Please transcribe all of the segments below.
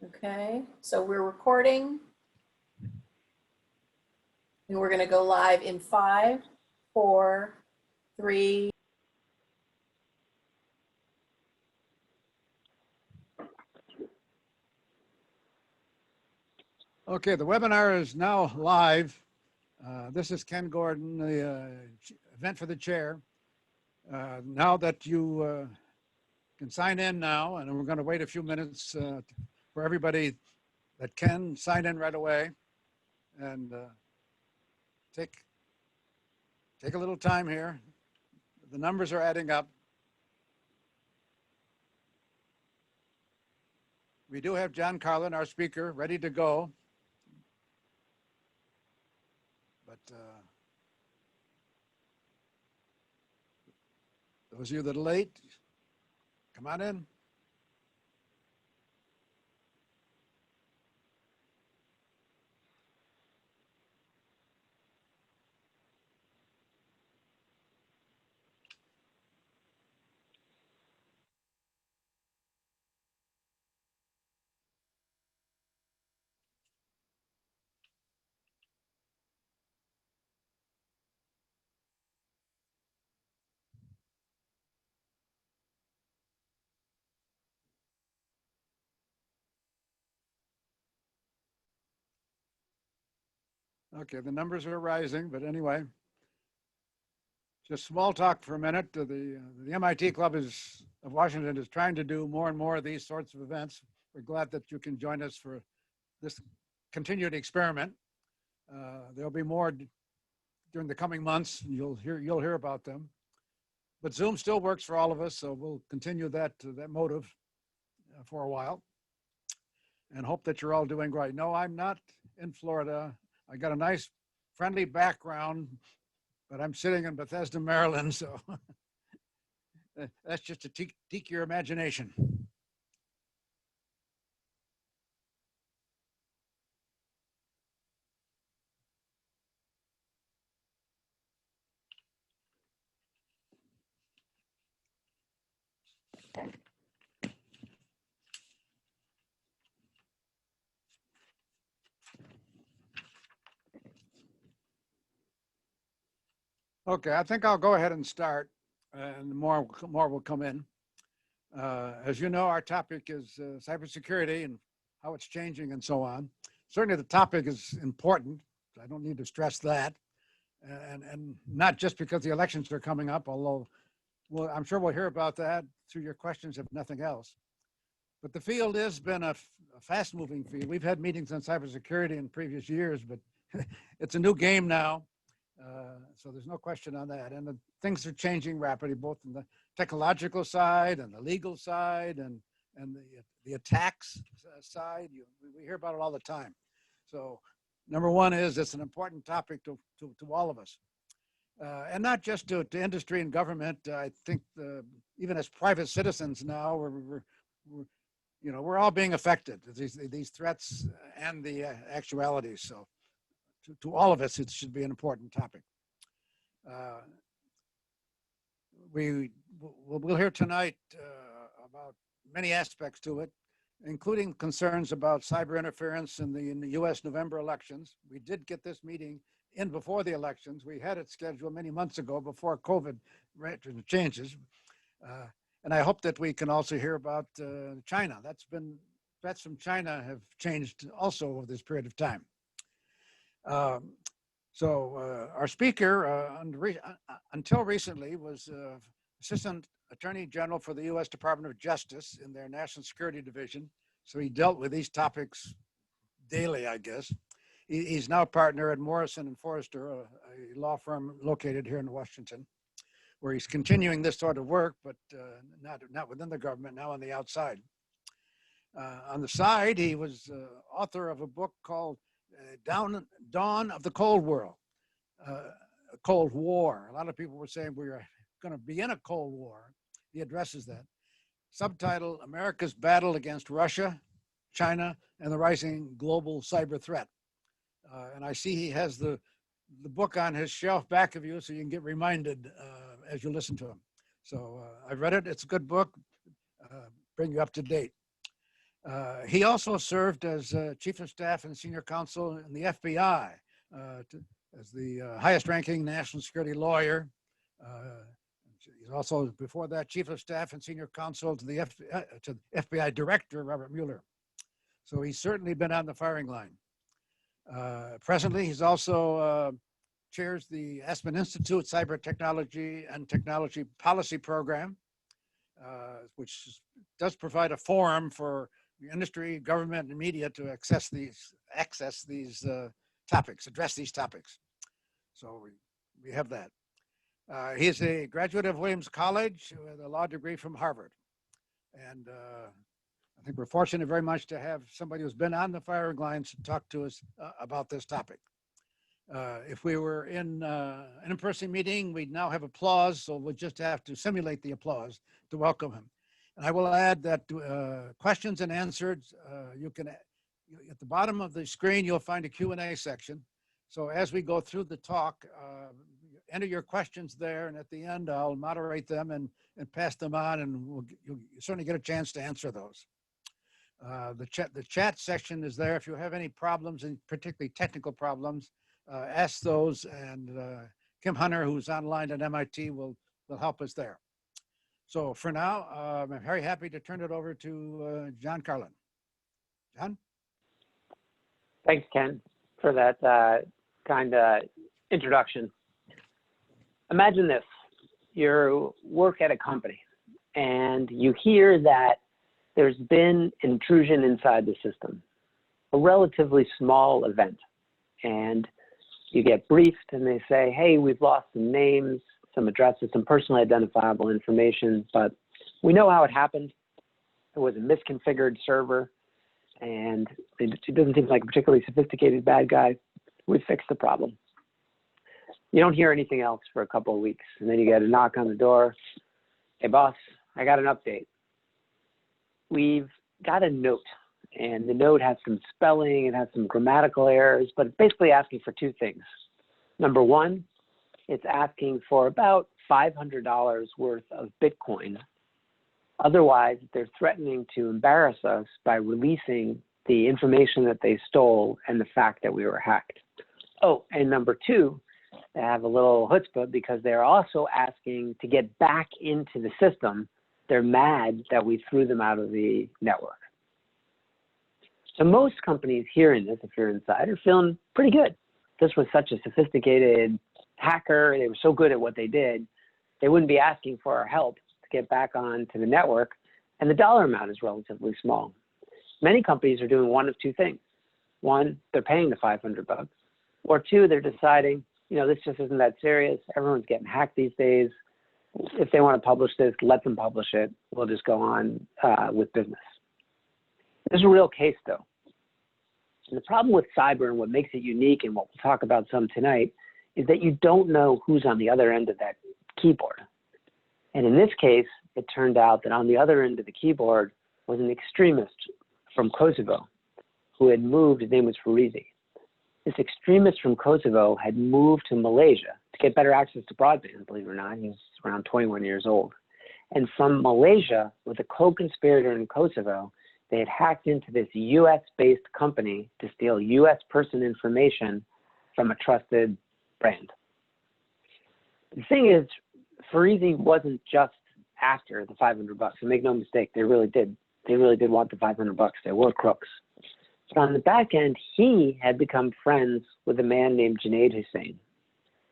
Okay, so we're recording and we're going to go live in 5, 4, 3. Okay, the webinar is now live. This is Ken Gordon, the event for the chair. Now that you can sign in now, and we're going to wait a few minutes for everybody that can sign in right away, and take a little time here. The numbers are adding up. We do have John Carlin, our speaker, ready to go. But those of you that are late, come on in. Okay, the numbers are rising, but anyway, just small talk for a minute. The MIT Club of Washington is trying to do more and more of these sorts of events. We're glad that you can join us for this continued experiment. There'll be more during the coming months. You'll hear about them. But Zoom still works for all of us, so we'll continue that motive for a while, and hope that you're all doing great. No, I'm not in Florida. I got a nice, friendly background, but I'm sitting in Bethesda, Maryland, so that's just to pique your imagination. Okay, I think I'll go ahead and start, and more will come in. As you know, our topic is cybersecurity and how it's changing and so on. Certainly the topic is important. I don't need to stress that. And not just because the elections are coming up, although I'm sure we'll hear about that through your questions, if nothing else. But the field has been a fast-moving field. We've had meetings on cybersecurity in previous years, but it's a new game now. So there's no question on that. And things are changing rapidly, both in the technological side and the legal side and the attacks side. We hear about it all the time. So number one is it's an important topic to all of us. And not just to industry and government. I think even as private citizens now, we're all being affected, these threats and the actualities. So to all of us, it should be an important topic. We'll hear tonight about many aspects to it, including concerns about cyber interference in the U.S. November elections. We did get this meeting in before the elections. We had it scheduled many months ago before COVID changes. And I hope that we can also hear about China. Threats from China have changed also over this period of time. Our speaker, until recently, was Assistant Attorney General for the U.S. Department of Justice in their National Security Division. So he dealt with these topics daily, I guess. He's now a partner at Morrison and Forrester, a law firm located here in Washington, where he's continuing this sort of work, but not within the government, now on the outside. On the side, he was author of a book called Dawn of the Cold War. Cold War. A lot of people were saying we were going to be in a Cold War. He addresses that. Subtitle: America's Battle Against Russia, China, and the Rising Global Cyber Threat. And I see he has the book on his shelf back of you, so you can get reminded as you listen to him. So I've read it. It's a good book. Bring you up to date. He also served as Chief of Staff and Senior Counsel in the FBI, as the highest ranking national security lawyer. He's also, before that, Chief of Staff and Senior Counsel to the FBI Director, Robert Mueller. So he's certainly been on the firing line. Presently, he's also chairs the Aspen Institute Cyber Technology and Technology Policy Program, which does provide a forum for the industry, government, and media to access these topics, address these topics. So we have that. He is a graduate of Williams College with a law degree from Harvard. And I think we're fortunate very much to have somebody who's been on the firing lines to talk to us about this topic. If we were in an in-person meeting, we'd now have applause, so we'll just have to simulate the applause to welcome him. And I will add that questions and answers, you can, at the bottom of the screen, you'll find a Q&A section. So as we go through the talk, enter your questions there, and at the end, I'll moderate them and pass them on, and you'll certainly get a chance to answer those. The chat section is there. If you have any problems, and particularly technical problems, ask those, and Kim Hunter, who's online at MIT, will help us there. So for now, I'm very happy to turn it over to John Carlin. John? Thanks, Ken, for that kind introduction. Imagine this. You work at a company, and you hear that there's been intrusion inside the system, a relatively small event. And you get briefed, and they say, hey, we've lost some names, some addresses, some personally identifiable information, but we know how it happened. It was a misconfigured server, and it doesn't seem like a particularly sophisticated bad guy. We fixed the problem. You don't hear anything else for a couple of weeks, and then you get a knock on the door. Hey, boss, I got an update. We've got a note, and the note has some spelling, it has some grammatical errors, but it's basically asking for two things. Number one, it's asking for about $500 worth of Bitcoin. Otherwise, they're threatening to embarrass us by releasing the information that they stole and the fact that we were hacked. Oh, and number two, they have a little chutzpah because they're also asking to get back into the system. They're mad that we threw them out of the network. So most companies hearing this, if you're inside, are feeling pretty good. This was such a sophisticated hacker. They were so good at what they did. They wouldn't be asking for our help to get back onto the network. And the dollar amount is relatively small. Many companies are doing one of two things. One, they're paying the $500. Or two, they're deciding, you know, this just isn't that serious. Everyone's getting hacked these days. If they want to publish this, let them publish it. We'll just go on with business. There's a real case, though. And the problem with cyber and what makes it unique and what we'll talk about some tonight is that you don't know who's on the other end of that keyboard. And in this case, it turned out that on the other end of the keyboard was an extremist from Kosovo who had moved. His name was Farizi. This extremist from Kosovo had moved to Malaysia to get better access to broadband, believe it or not. He was around 21 years old. And from Malaysia, with a co-conspirator in Kosovo, they had hacked into this US-based company to steal US person information from a trusted brand. The thing is, Farizi wasn't just after the $500. So make no mistake, they really did. They really did want the $500. They were crooks. But on the back end, he had become friends with a man named Junaid Hussain.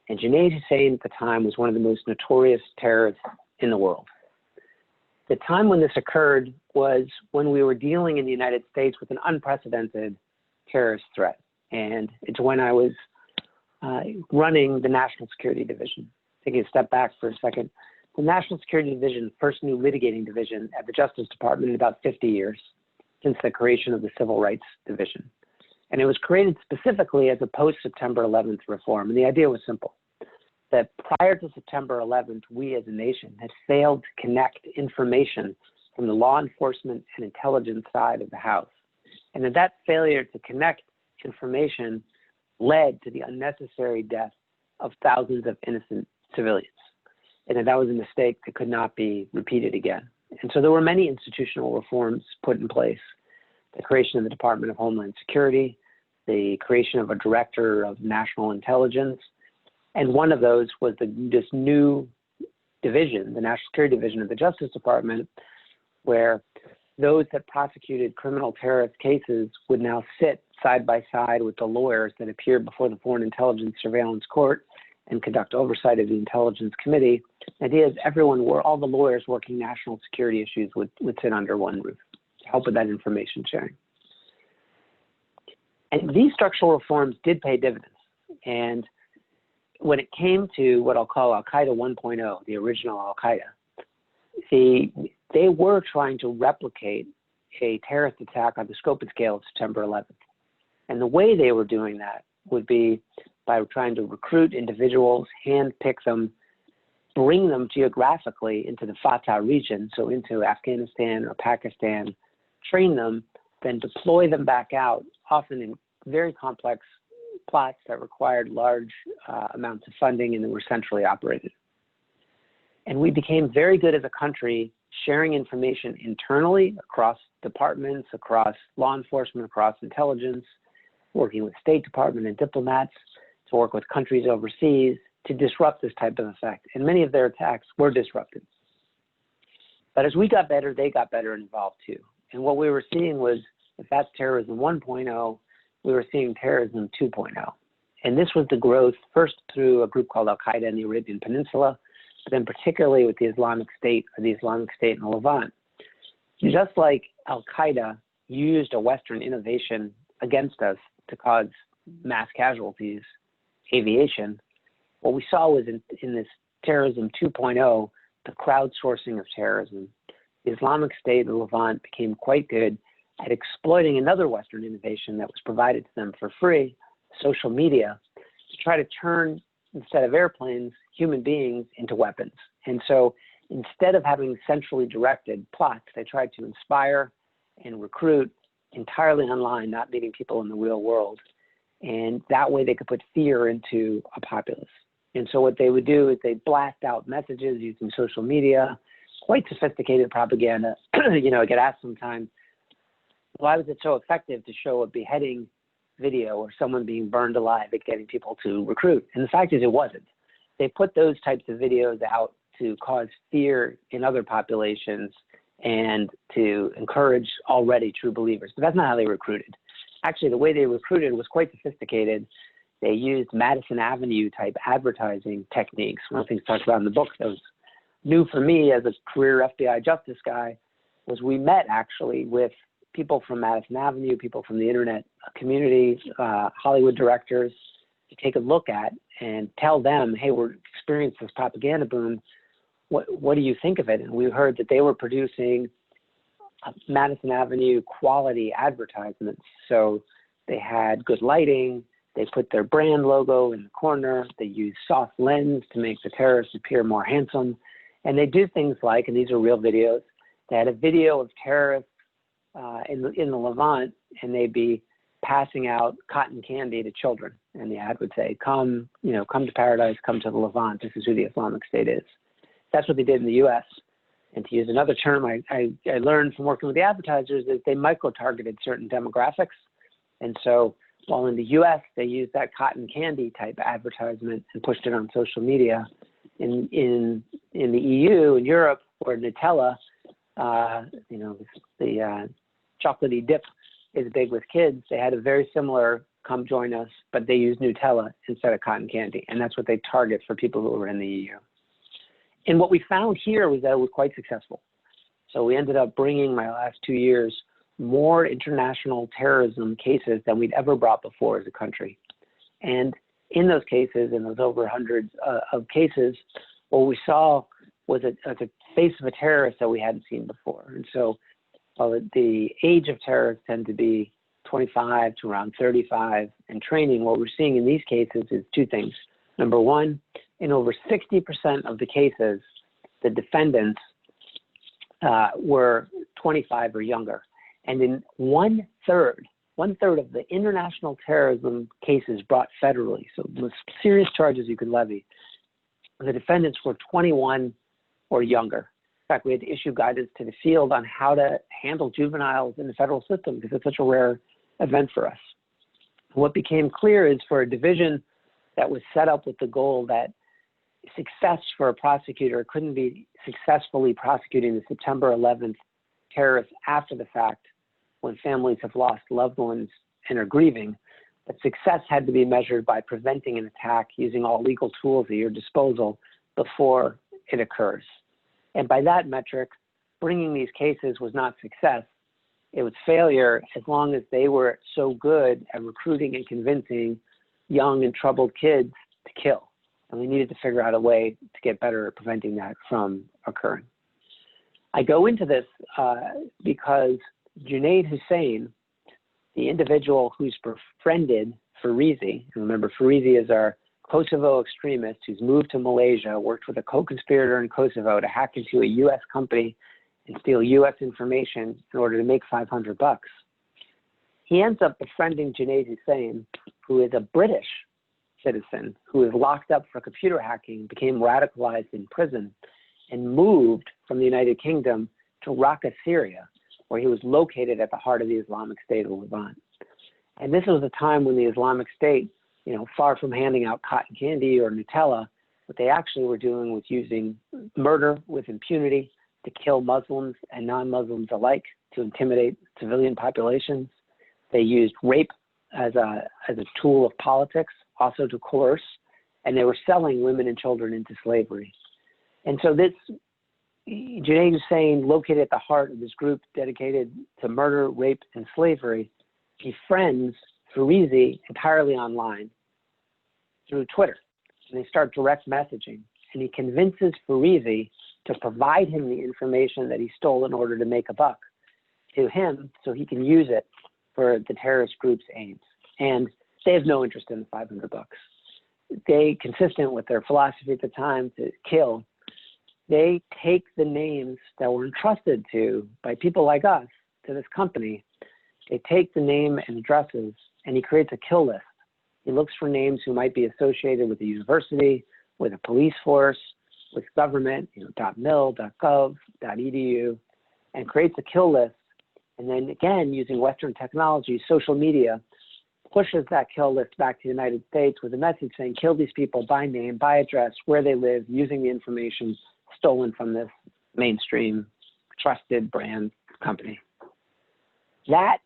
And Junaid Hussain at the time was one of the most notorious terrorists in the world. The time when this occurred was when we were dealing in the United States with an unprecedented terrorist threat. And it's when I was running the National Security Division. Taking a step back for a second, the National Security Division, first new litigating division at the Justice Department in about 50 years since the creation of the Civil Rights Division. And it was created specifically as a post-September 11th reform. And the idea was simple, that prior to September 11th, we as a nation had failed to connect information from the law enforcement and intelligence side of the house. And that failure to connect information led to the unnecessary death of thousands of innocent civilians. And that was a mistake that could not be repeated again. And so there were many institutional reforms put in place. the creation of the Department of Homeland Security, the creation of a Director of National Intelligence, and one of those was this new division, the National Security Division of the Justice Department, where those that prosecuted criminal terrorist cases would now sit side by side with the lawyers that appeared before the Foreign Intelligence Surveillance Court and conduct oversight of the Intelligence Committee. The idea is all the lawyers working national security issues would sit under one roof to help with that information sharing. And these structural reforms did pay dividends. And when it came to what I'll call Al-Qaeda 1.0, the original Al-Qaeda, they were trying to replicate a terrorist attack on the scope and scale of September 11th. And the way they were doing that would be by trying to recruit individuals, handpick them, bring them geographically into the Fatah region, so into Afghanistan or Pakistan, train them, then deploy them back out, often in very complex plots that required large amounts of funding and that were centrally operated. And we became very good as a country sharing information internally across departments, across law enforcement, across intelligence, working with State Department and diplomats, to work with countries overseas to disrupt this type of effect. And many of their attacks were disrupted. But as we got better, they got better and involved too. And what we were seeing was, if that's terrorism 1.0, we were seeing terrorism 2.0. And this was the growth first through a group called Al-Qaeda in the Arabian Peninsula, but then particularly with the Islamic State or the Islamic State in the Levant. Just like Al-Qaeda used a Western innovation against us to cause mass casualties, aviation, what we saw was in this terrorism 2.0, the crowdsourcing of terrorism. The Islamic State in the Levant became quite good at exploiting another Western innovation that was provided to them for free, social media, to try to turn, instead of airplanes, human beings into weapons. And so instead of having centrally directed plots, they tried to inspire and recruit entirely online, not meeting people in the real world. And that way they could put fear into a populace. And so what they would do is they blast out messages using social media, quite sophisticated propaganda. You know, I get asked sometimes, why was it so effective to show a beheading video or someone being burned alive at getting people to recruit? And the fact is it wasn't. They put those types of videos out to cause fear in other populations and to encourage already true believers. But that's not how they recruited. Actually, the way they recruited was quite sophisticated. They used Madison Avenue type advertising techniques. One of the things talked about in the book that was new for me as a career FBI justice guy was we met actually with people from Madison Avenue, people from the internet community, Hollywood directors, to take a look at and tell them, hey, we're experiencing this propaganda boom. What do you think of it? And we heard that they were producing Madison Avenue quality advertisements. So they had good lighting, they put their brand logo in the corner, they used soft lens to make the terrorists appear more handsome. And they do things like, and these are real videos, they had a video of terrorists in the Levant, and they'd be passing out cotton candy to children. And the ad would say, come to paradise, come to the Levant. This is who the Islamic State is. That's what they did in the U.S. And to use another term I learned from working with the advertisers is they micro-targeted certain demographics. And so while in the U.S. they used that cotton candy type advertisement and pushed it on social media, in the EU, in Europe, where Nutella, the chocolatey dip is big with kids, they had a very similar come join us, but they used Nutella instead of cotton candy. And that's what they target for people who are in the EU. And what we found here was that it was quite successful. So we ended up bringing, my last 2 years, more international terrorism cases than we'd ever brought before as a country. And in those cases, in those over hundreds of cases, what we saw was a face of a terrorist that we hadn't seen before. And so while the age of terrorists tend to be 25 to around 35 and training, what we're seeing in these cases is two things. Number one, in over 60% of the cases, the defendants were 25 or younger. And in one third of the international terrorism cases brought federally, so the most serious charges you could levy, the defendants were 21 or younger. fact, we had to issue guidance to the field on how to handle juveniles in the federal system because it's such a rare event for us. What became clear is for a division that was set up with the goal that success for a prosecutor couldn't be successfully prosecuting the September 11th terrorists after the fact when families have lost loved ones and are grieving, but success had to be measured by preventing an attack using all legal tools at your disposal before it occurs. And by that metric, bringing these cases was not success. It was failure as long as they were so good at recruiting and convincing young and troubled kids to kill. And we needed to figure out a way to get better at preventing that from occurring. I go into this because Junaid Hussain, the individual who's befriended Farizi, and remember Farizi is our Kosovo extremist who's moved to Malaysia, worked with a co-conspirator in Kosovo to hack into a US company and steal US information in order to make $500. He ends up befriending Junaid Hussain, who is a British citizen who is locked up for computer hacking, became radicalized in prison, and moved from the United Kingdom to Raqqa, Syria, where he was located at the heart of the Islamic State of Levant. And this was a time when the Islamic State, far from handing out cotton candy or Nutella, what they actually were doing was using murder with impunity to kill Muslims and non-Muslims alike, to intimidate civilian populations. They used rape as a tool of politics, also to coerce, and they were selling women and children into slavery. And so this, Junaid Hussain, located at the heart of this group dedicated to murder, rape, and slavery, befriends Farizi entirely online through Twitter. And they start direct messaging. And he convinces Farizi to provide him the information that he stole in order to make a buck to him so he can use it for the terrorist group's aims. And they have no interest in the $500. They, consistent with their philosophy at the time to kill, they take the names that were entrusted to by people like us to this company. They take the name and addresses, and he creates a kill list. He looks for names who might be associated with a university, with a police force, with government, .mil, .gov, .edu, and creates a kill list. And then again, using Western technology, social media, pushes that kill list back to the United States with a message saying, kill these people by name, by address, where they live, using the information stolen from this mainstream, trusted brand company. That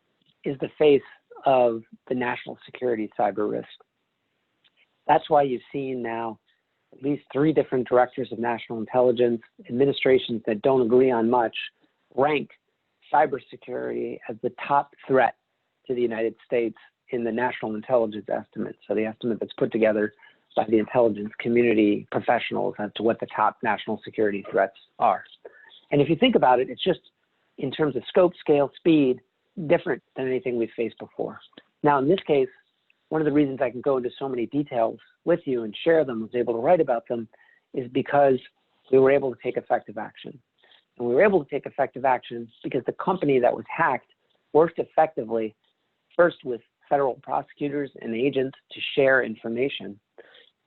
is the face of the national security cyber risk. That's why you've seen now at least 3 different directors of national intelligence, administrations that don't agree on much, rank cybersecurity as the top threat to the United States in the national intelligence estimate. So the estimate that's put together by the intelligence community professionals as to what the top national security threats are. And if you think about it, it's just in terms of scope, scale, speed, different than anything we've faced before. Now, in this case, one of the reasons I can go into so many details with you and share them, was able to write about them, is because we were able to take effective action. And we were able to take effective action because the company that was hacked worked effectively, first with federal prosecutors and agents to share information.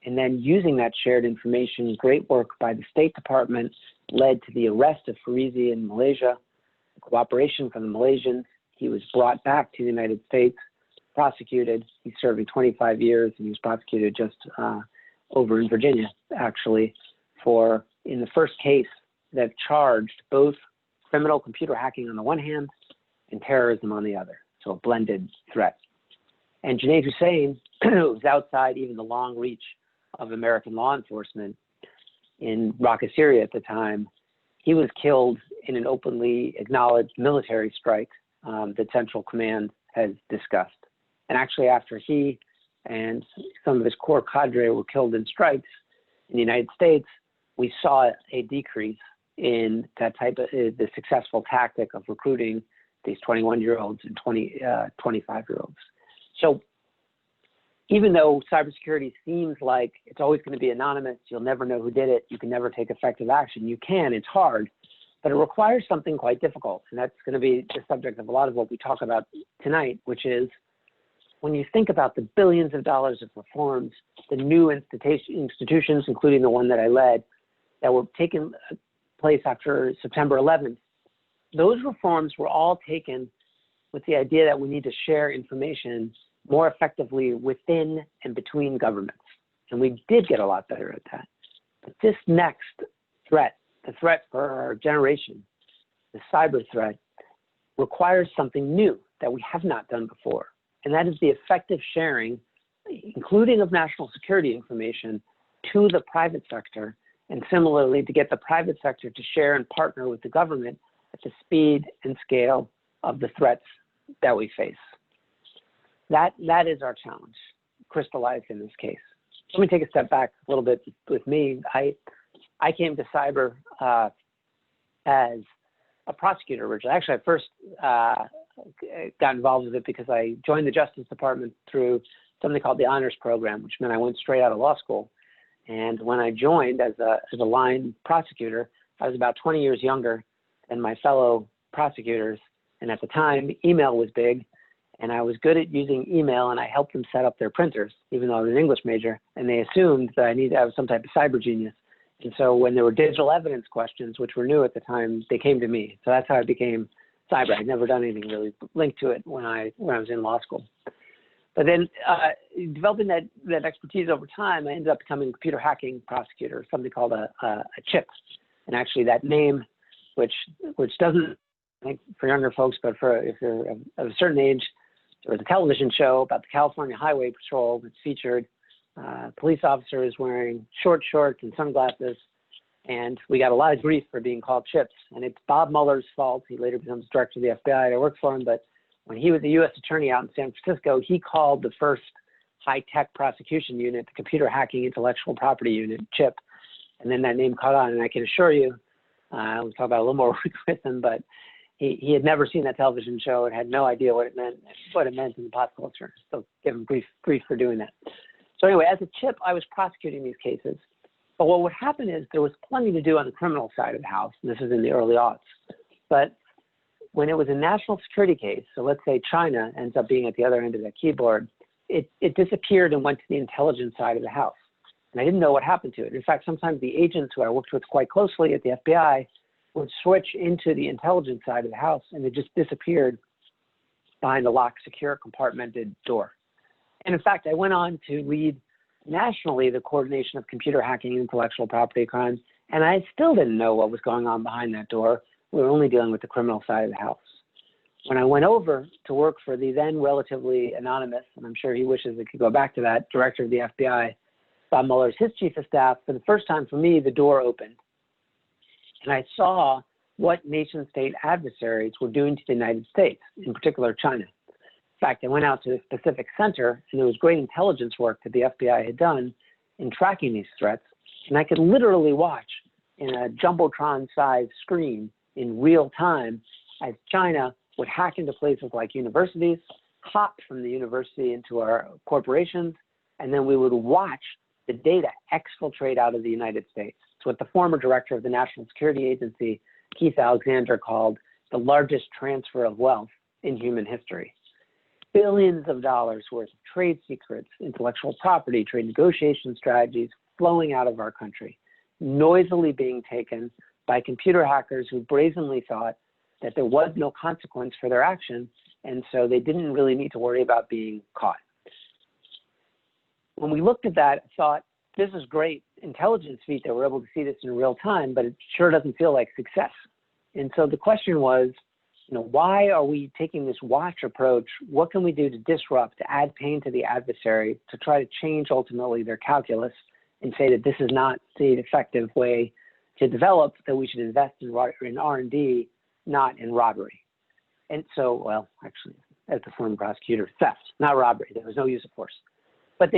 And then using that shared information, great work by the State Department led to the arrest of Farizi in Malaysia, cooperation from the Malaysians. He was brought back to the United States, prosecuted. He's serving 25 years, and he was prosecuted just over in Virginia, actually, for, in the first case that charged both criminal computer hacking on the one hand and terrorism on the other. So a blended threat. And Junaid Hussain, who was outside even the long reach of American law enforcement in Raqqa, Syria at the time, he was killed in an openly acknowledged military strike that Central Command has discussed. And actually, after he and some of his core cadre were killed in strikes in the United States, we saw a decrease in that type of the successful tactic of recruiting these 21-year-olds and 25-year-olds. So even though cybersecurity seems like it's always going to be anonymous, you'll never know who did it, you can never take effective action. You can, it's hard, but it requires something quite difficult. And that's going to be the subject of a lot of what we talk about tonight, which is when you think about the billions of dollars of reforms, the new institutions, including the one that I led, that were taken place after September 11th, those reforms were all taken with the idea that we need to share information more effectively within and between governments. And we did get a lot better at that. But this next threat, the threat for our generation, the cyber threat, requires something new that we have not done before. And that is the effective sharing, including of national security information, to the private sector, and similarly to get the private sector to share and partner with the government at the speed and scale of the threats that we face. That is our challenge, crystallized in this case. Let me take a step back a little bit with me. I came to cyber as a prosecutor originally. Actually, I first got involved with it because I joined the Justice Department through something called the Honors Program, which meant I went straight out of law school. And when I joined as a line prosecutor, I was about 20 years younger than my fellow prosecutors. And at the time, email was big, and I was good at using email, and I helped them set up their printers, even though I was an English major, and they assumed that I needed to have some type of cyber genius. And so when there were digital evidence questions, which were new at the time, they came to me. So that's how I became cyber. I'd never done anything really linked to it when I was in law school. But then developing that expertise over time, I ended up becoming a computer hacking prosecutor, something called a CHIP. And actually that name, which doesn't, I think for younger folks, but if you're of a certain age, there was a television show about the California Highway Patrol that featured police officers wearing short shorts and sunglasses. And we got a lot of grief for being called CHIPs. And it's Bob Mueller's fault. He later becomes director of the FBI. I worked for him, but when he was a U.S. attorney out in San Francisco, he called the first high-tech prosecution unit, the Computer Hacking Intellectual Property Unit, CHIP. And then that name caught on. And I can assure you, we'll talk about a little more with him, but he had never seen that television show and had no idea what it meant in the pop culture. So give him grief for doing that. So anyway, as a CHIP, I was prosecuting these cases. But what would happen is there was plenty to do on the criminal side of the house. And this is in the early aughts. But when it was a national security case, so let's say China ends up being at the other end of that keyboard, it disappeared and went to the intelligence side of the house. And I didn't know what happened to it. In fact, sometimes the agents who I worked with quite closely at the FBI would switch into the intelligence side of the house, and it just disappeared behind a locked, secure, compartmented door. And in fact, I went on to lead nationally the coordination of computer hacking and intellectual property crimes, and I still didn't know what was going on behind that door. We were only dealing with the criminal side of the house. When I went over to work for the then relatively anonymous, and I'm sure he wishes it could go back to that, director of the FBI, Bob Mueller's his chief of staff, for the first time for me, the door opened. And I saw what nation state adversaries were doing to the United States, in particular China. In fact, I went out to the specific center, and there was great intelligence work that the FBI had done in tracking these threats. And I could literally watch in a Jumbotron-sized screen in real time as China would hack into places like universities, hop from the university into our corporations, and then we would watch the data exfiltrate out of the United States. It's what the former director of the National Security Agency, Keith Alexander, called the largest transfer of wealth in human history. Billions of dollars worth of trade secrets, intellectual property, trade negotiation strategies flowing out of our country, noisily being taken by computer hackers who brazenly thought that there was no consequence for their action, and so they didn't really need to worry about being caught. When we looked at that, I thought, this is great intelligence feat that we're able to see this in real time, but it sure doesn't feel like success. And so the question was, why are we taking this watch approach? What can we do to disrupt, to add pain to the adversary, to try to change ultimately their calculus and say that this is not the effective way to develop, that we should invest in R&D, not in robbery. And so, well, actually, as the former prosecutor, theft, not robbery. There was no use of force. But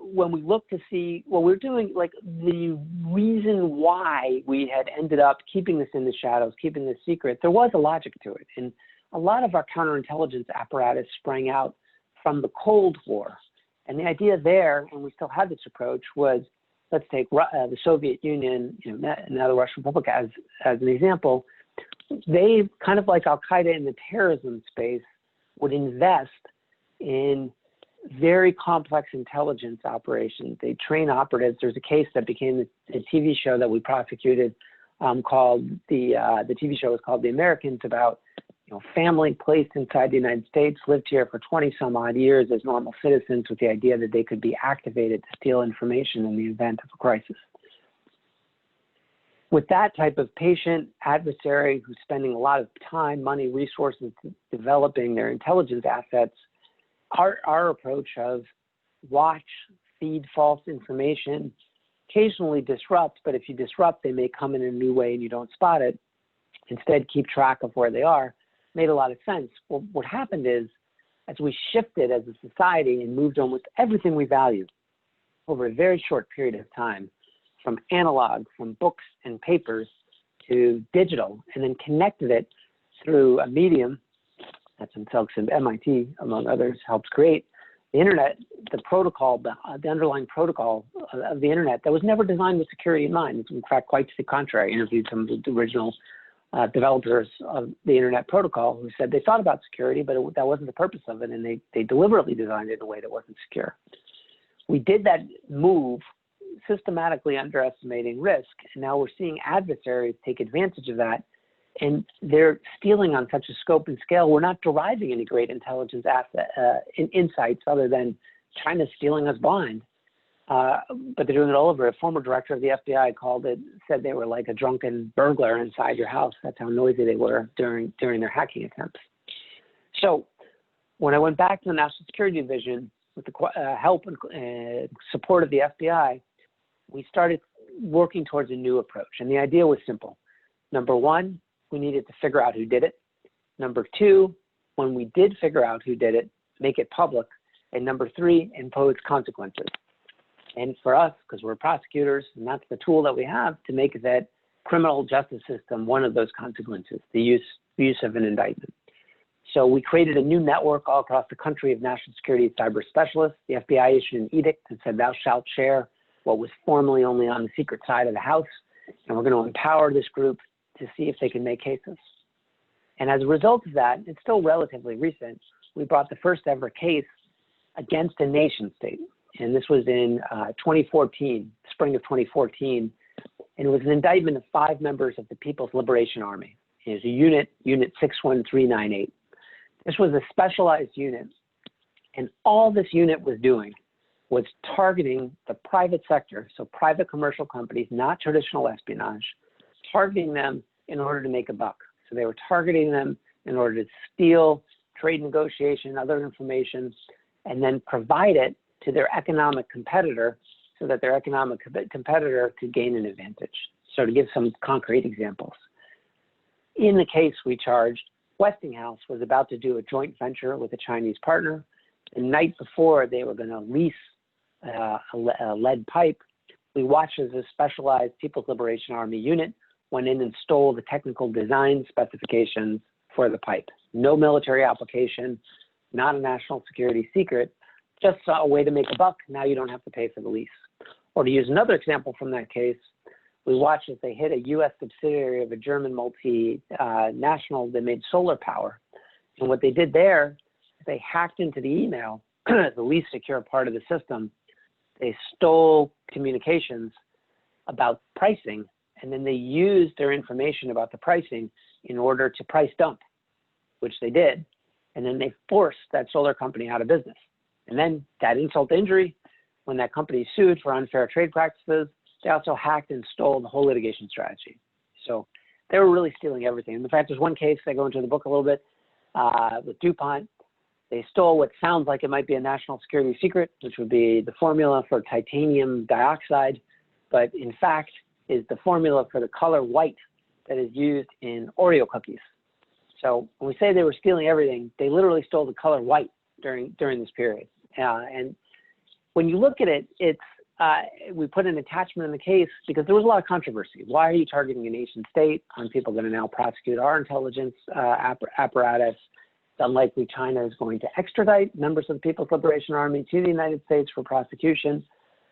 when we look to see what we're doing, like the reason why we had ended up keeping this in the shadows, keeping this secret, there was a logic to it. And a lot of our counterintelligence apparatus sprang out from the Cold War. And the idea there, and we still had this approach, was let's take the Soviet Union, now the Russian Republic as an example. They, kind of like Al-Qaeda in the terrorism space, would invest in very complex intelligence operations. They train operatives. There's a case that became a TV show that we prosecuted called the TV show was called The Americans, about family placed inside the United States, lived here for 20 some odd years as normal citizens with the idea that they could be activated to steal information in the event of a crisis. With that type of patient adversary who's spending a lot of time, money, resources developing their intelligence assets, our approach of watch, feed false information, occasionally disrupt, but if you disrupt, they may come in a new way and you don't spot it. Instead, keep track of where they are, made a lot of sense. Well, what happened is, as we shifted as a society and moved almost everything we value over a very short period of time, from analog, from books and papers to digital, and then connected it through a medium that MIT, among others, helps create, the internet, the protocol, the underlying protocol of the internet that was never designed with security in mind. It's in fact quite to the contrary. I interviewed some of the original developers of the internet protocol who said they thought about security, but that wasn't the purpose of it, and they deliberately designed it in a way that wasn't secure. We did that move systematically underestimating risk, and now we're seeing adversaries take advantage of that, and they're stealing on such a scope and scale. We're not deriving any great intelligence insights other than China stealing us blind. But they're doing it all over. A former director of the FBI said they were like a drunken burglar inside your house. That's how noisy they were during their hacking attempts. So when I went back to the National Security Division with the help and support of the FBI, we started working towards a new approach. And the idea was simple. Number one, we needed to figure out who did it. Number two, when we did figure out who did it, make it public. And number three, impose consequences. And for us, because we're prosecutors, and that's the tool that we have to make that criminal justice system one of those consequences, the use of an indictment. So we created a new network all across the country of national security cyber specialists. The FBI issued an edict that said, thou shalt share what was formerly only on the secret side of the house. And we're going to empower this group to see if they can make cases. And as a result of that, it's still relatively recent, we brought the first ever case against a nation state. And this was in 2014, spring of 2014. And it was an indictment of 5 members of the People's Liberation Army. It was a unit 61398. This was a specialized unit. And all this unit was doing was targeting the private sector, so private commercial companies, not traditional espionage, targeting them in order to make a buck. So they were targeting them in order to steal trade negotiation, other information, and then provide it to their economic competitor so that their economic competitor could gain an advantage. So to give some concrete examples, in the case we charged, Westinghouse was about to do a joint venture with a Chinese partner. The night before they were going to lease a lead pipe, we watched as a specialized People's Liberation Army unit went in and stole the technical design specifications for the pipe. No military application, not a national security secret, just a way to make a buck. Now you don't have to pay for the lease. Or to use another example from that case, we watched as they hit a U.S. subsidiary of a German multinational that made solar power. And what they did there, they hacked into the email, the least secure part of the system. They stole communications about pricing, and then they used their information about the pricing in order to price dump, which they did. And then they forced that solar company out of business. And then that insult to injury, when that company sued for unfair trade practices, they also hacked and stole the whole litigation strategy. So they were really stealing everything. In fact, there's one case, I go into the book a little bit, with DuPont. They stole what sounds like it might be a national security secret, which would be the formula for titanium dioxide, but in fact is the formula for the color white that is used in Oreo cookies. So when we say they were stealing everything, they literally stole the color white during this period. And when you look at it, it's we put an attachment in the case because there was a lot of controversy. Why are you targeting a nation state? Aren't people going to now prosecute our intelligence apparatus? It's unlikely China is going to extradite members of the People's Liberation Army to the United States for prosecution.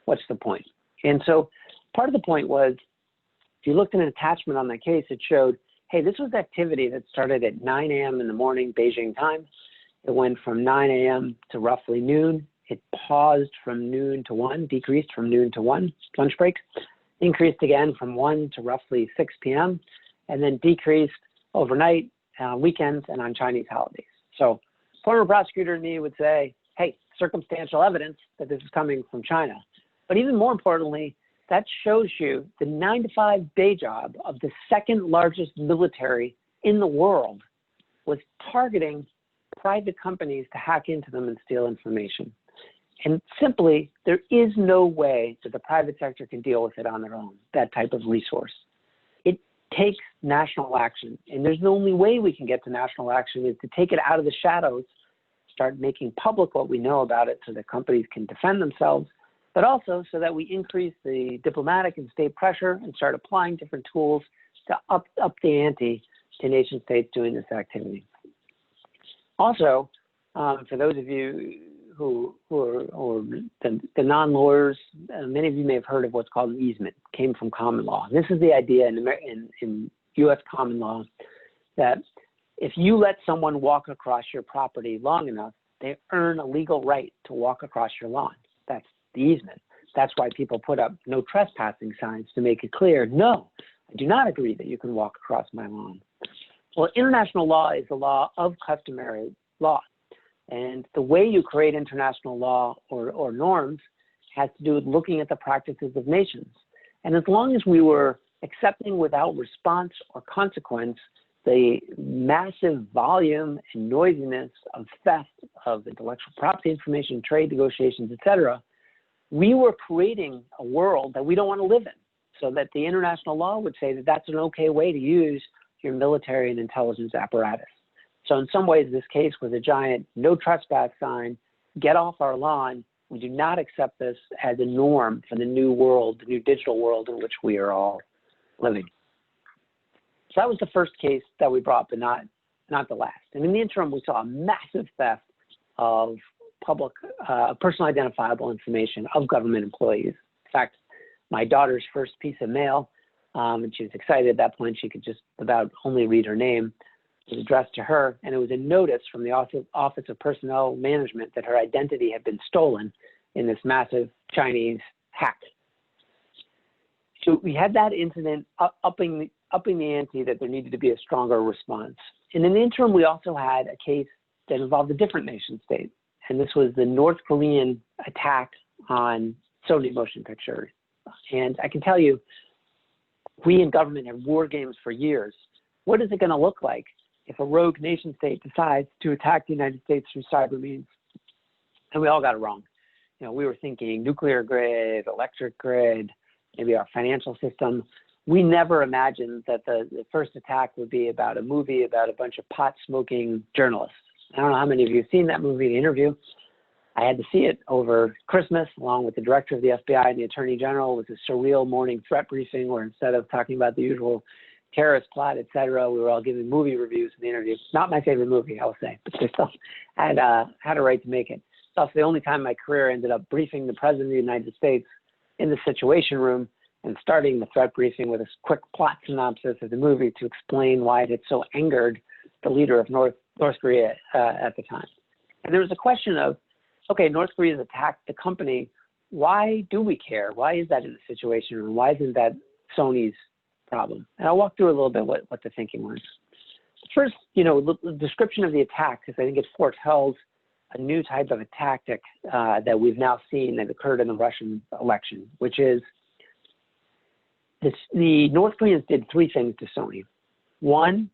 What's the point? And so part of the point was, if you looked at an attachment on that case, it showed, hey, this was activity that started at 9 a.m. in the morning, Beijing time. It went from 9 a.m. to roughly noon. It paused from noon to 1, decreased from noon to 1, lunch break. increased again from 1 to roughly 6 p.m., and then decreased overnight, weekends, and on Chinese holidays. So former prosecutor to me would say, hey, circumstantial evidence that this is coming from China. But even more importantly, that shows you the 9-to-5 day job of the second largest military in the world was targeting private companies to hack into them and steal information. And simply, there is no way that the private sector can deal with it on their own, that type of resource. It takes national action. And there's the only way we can get to national action is to take it out of the shadows, start making public what we know about it so that companies can defend themselves, but also so that we increase the diplomatic and state pressure and start applying different tools to up the ante to nation states doing this activity. Also, for those of you who are the non-lawyers, many of you may have heard of what's called an easement, came from common law. This is the idea in U.S. common law that if you let someone walk across your property long enough, they earn a legal right to walk across your lawn. That's the easement. That's why people put up no trespassing signs to make it clear, no, I do not agree that you can walk across my lawn. Well, international law is the law of customary law. And the way you create international law or norms has to do with looking at the practices of nations. And as long as we were accepting without response or consequence the massive volume and noisiness of theft of intellectual property information, trade negotiations, et cetera, we were creating a world that we don't want to live in. So that the international law would say that that's an okay way to use your military and intelligence apparatus. So in some ways, this case was a giant no trespass sign, get off our lawn. We do not accept this as a norm for the new world, the new digital world in which we are all living. So that was the first case that we brought, but not the last. And in the interim, we saw a massive theft of public, personal identifiable information of government employees. In fact, my daughter's first piece of mail, and she was excited at that point, she could just about only read her name, was addressed to her, and it was a notice from the Office of Personnel Management that her identity had been stolen in this massive Chinese hack. So we had that incident upping the ante that there needed to be a stronger response. And in the interim, we also had a case that involved a different nation state, and this was the North Korean attack on Sony Motion Pictures. And I can tell you, we in government have war games for years. What is it going to look like if a rogue nation state decides to attack the United States through cyber means? And we all got it wrong. You know, we were thinking nuclear grid, electric grid, maybe our financial system. We never imagined that the first attack would be about a movie about a bunch of pot-smoking journalists. I don't know how many of you have seen that movie, The Interview. I had to see it over Christmas, along with the director of the FBI and the attorney general. It was a surreal morning threat briefing where instead of talking about the usual terrorist plot, et cetera, we were all giving movie reviews in the interview. Not my favorite movie, I'll say, but they still had a right to make it. It's also the only time in my career I ended up briefing the president of the United States in the Situation Room and starting the threat briefing with a quick plot synopsis of the movie to explain why it had so angered the leader of North Korea at the time. And there was a question of, okay, North Korea's attacked the company. Why do we care? Why is that in the Situation Room? Why isn't that Sony's problem? And I'll walk through a little bit what the thinking was. First, the description of the attack, because I think it foretells a new type of a tactic that we've now seen that occurred in the Russian election, which is the North Koreans did three things to Sony. One,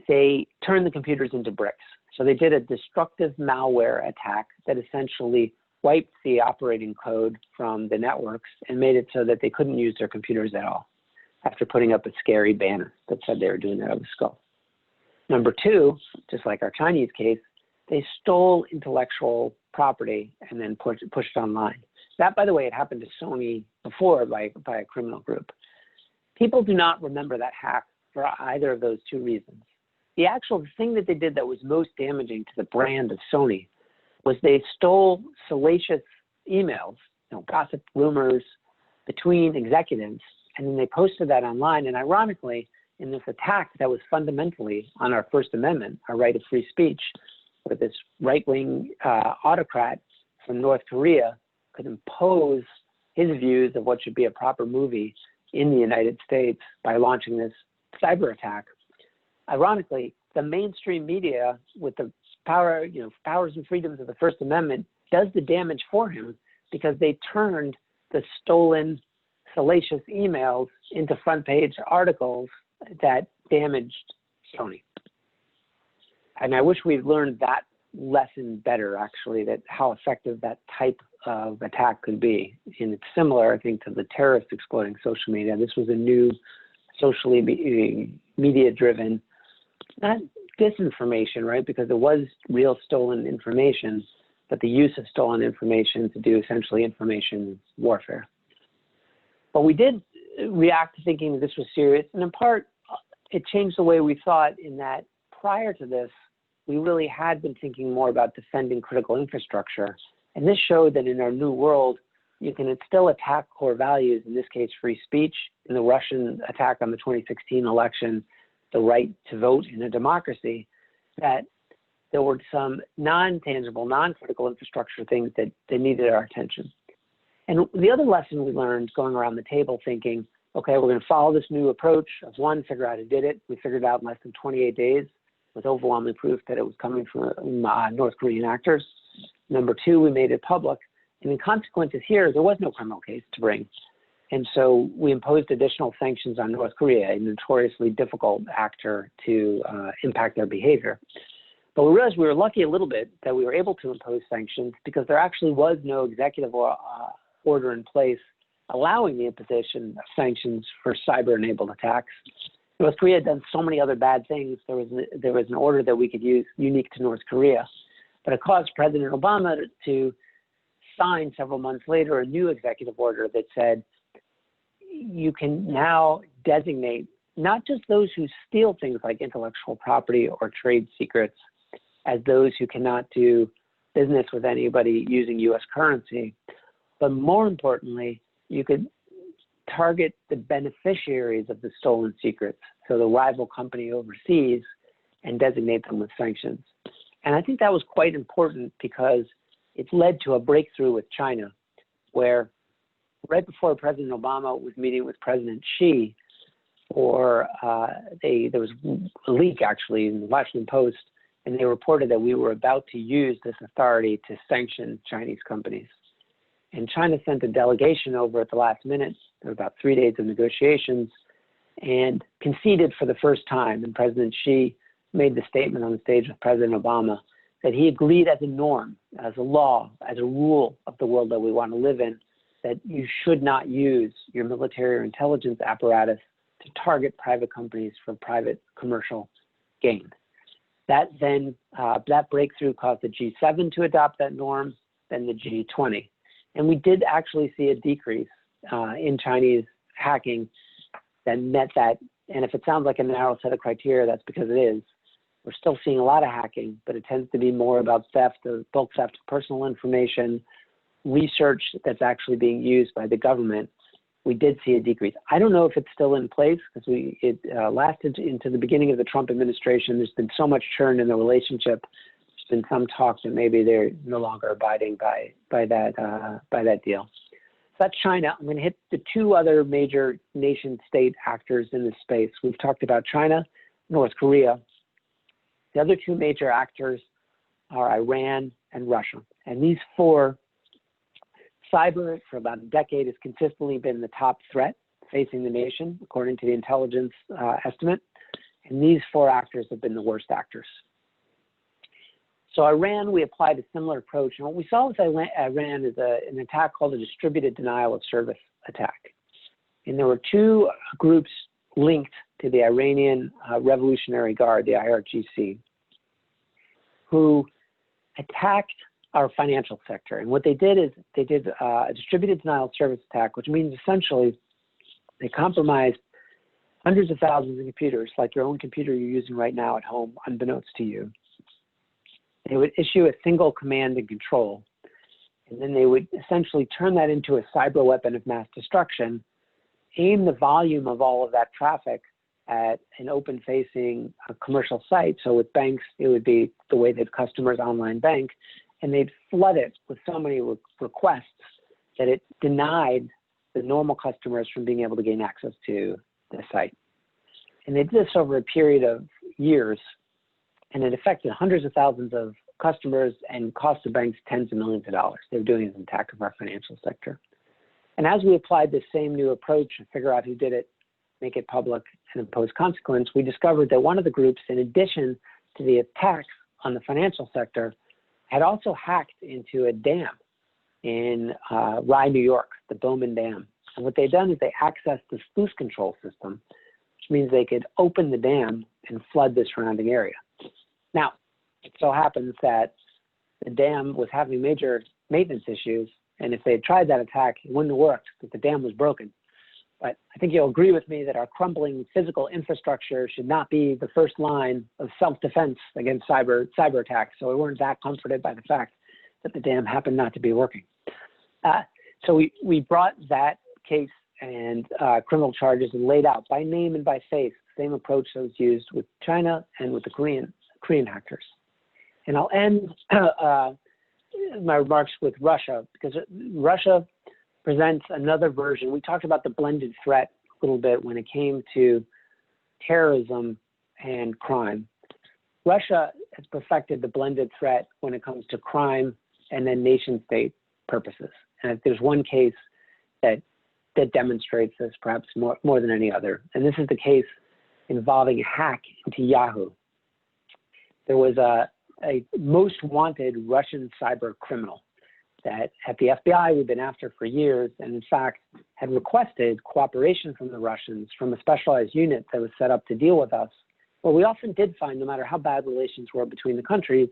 they turned the computers into bricks. So they did a destructive malware attack that essentially wiped the operating code from the networks and made it so that they couldn't use their computers at all after putting up a scary banner that said they were doing that over the skull. Number two, just like our Chinese case, they stole intellectual property and then pushed it online. That, by the way, had happened to Sony before by a criminal group. People do not remember that hack for either of those two reasons. The actual thing that they did that was most damaging to the brand of Sony was they stole salacious emails, gossip rumors between executives, and then they posted that online. And ironically, in this attack that was fundamentally on our First Amendment, our right of free speech, where this right-wing autocrat from North Korea could impose his views of what should be a proper movie in the United States by launching this cyber attack. Ironically, the mainstream media, with the powers and freedoms of the First Amendment, does the damage for him because they turned the stolen, salacious emails into front page articles that damaged Sony. And I wish we'd learned that lesson better, actually, that how effective that type of attack could be. And it's similar, I think, to the terrorists exploiting social media. This was a new socially media-driven, not disinformation, right? Because it was real stolen information, but the use of stolen information to do essentially information warfare. But we did react to thinking that this was serious, and in part, it changed the way we thought in that prior to this, we really had been thinking more about defending critical infrastructure. And this showed that in our new world, you can still attack core values, in this case, free speech. In the Russian attack on the 2016 election, the right to vote in a democracy, that there were some non-tangible, non-critical infrastructure things that needed our attention. And the other lesson we learned going around the table thinking, okay, we're going to follow this new approach of one, figure out who did it. We figured it out in less than 28 days with overwhelming proof that it was coming from North Korean actors. Number two, we made it public. And the consequences here, there was no criminal case to bring. And so we imposed additional sanctions on North Korea, a notoriously difficult actor to impact their behavior. But we realized we were lucky a little bit that we were able to impose sanctions because there actually was no executive order in place allowing the imposition of sanctions for cyber-enabled attacks. North Korea had done so many other bad things. There was an order that we could use unique to North Korea, but it caused President Obama to sign several months later a new executive order that said you can now designate not just those who steal things like intellectual property or trade secrets as those who cannot do business with anybody using U.S. currency, but more importantly, you could target the beneficiaries of the stolen secrets, so the rival company overseas, and designate them with sanctions. And I think that was quite important because it led to a breakthrough with China, where right before President Obama was meeting with President Xi, there was a leak actually in the Washington Post, and they reported that we were about to use this authority to sanction Chinese companies. And China sent a delegation over at the last minute. There were about 3 days of negotiations and conceded for the first time. And President Xi made the statement on the stage with President Obama that he agreed as a norm, as a law, as a rule of the world that we want to live in, that you should not use your military or intelligence apparatus to target private companies for private commercial gain. That then, that breakthrough caused the G7 to adopt that norm, then the G20. And we did actually see a decrease in Chinese hacking that met that. And if it sounds like a narrow set of criteria, that's because it is. We're still seeing a lot of hacking, but it tends to be more about theft, bulk theft of personal information, research that's actually being used by the government. We did see a decrease. I don't know if it's still in place because it lasted into the beginning of the Trump administration. There's been so much churn in the relationship. There's been some talk that maybe they're no longer abiding by that deal. So that's China. I'm going to hit the two other major nation-state actors in this space. We've talked about China, North Korea. The other two major actors are Iran and Russia. And these four, cyber for about a decade has consistently been the top threat facing the nation, according to the intelligence estimate. And these four actors have been the worst actors. So Iran, we applied a similar approach. And what we saw with Iran is an attack called a distributed denial of service attack. And there were two groups linked to the Iranian Revolutionary Guard, the IRGC, who attacked our financial sector. And what they did is they did a distributed denial of service attack, which means essentially they compromised hundreds of thousands of computers, like your own computer you're using right now at home, unbeknownst to you. They would issue a single command and control, and then they would essentially turn that into a cyber weapon of mass destruction, aim the volume of all of that traffic at an open-facing commercial site. So with banks, it would be the way that customers online bank, and they'd flood it with so many requests that it denied the normal customers from being able to gain access to the site. And they did this over a period of years, and it affected hundreds of thousands of customers and cost the banks tens of millions of dollars. They were doing it as an attack of our financial sector. And as we applied this same new approach to figure out who did it, make it public, and impose consequence, we discovered that one of the groups, in addition to the attacks on the financial sector, had also hacked into a dam in Rye, New York, the Bowman Dam. And what they'd done is they accessed the sluice control system, which means they could open the dam and flood the surrounding area. Now, it so happens that the dam was having major maintenance issues, and if they had tried that attack, it wouldn't have worked because the dam was broken. But I think you'll agree with me that our crumbling physical infrastructure should not be the first line of self-defense against cyber attacks. So we weren't that comforted by the fact that the dam happened not to be working. So we brought that case and criminal charges and laid out by name and by face the same approach that was used with China and with the Korean hackers. And I'll end my remarks with Russia, because Russia presents another version. We talked about the blended threat a little bit when it came to terrorism and crime. Russia has perfected the blended threat when it comes to crime and then nation state purposes. And if there's one case that demonstrates this perhaps more than any other, and this is the case involving a hack into Yahoo. There was a most wanted Russian cyber criminal that at the FBI we've been after for years, and in fact had requested cooperation from the Russians from a specialized unit that was set up to deal with us. Well, we often did find, no matter how bad relations were between the countries,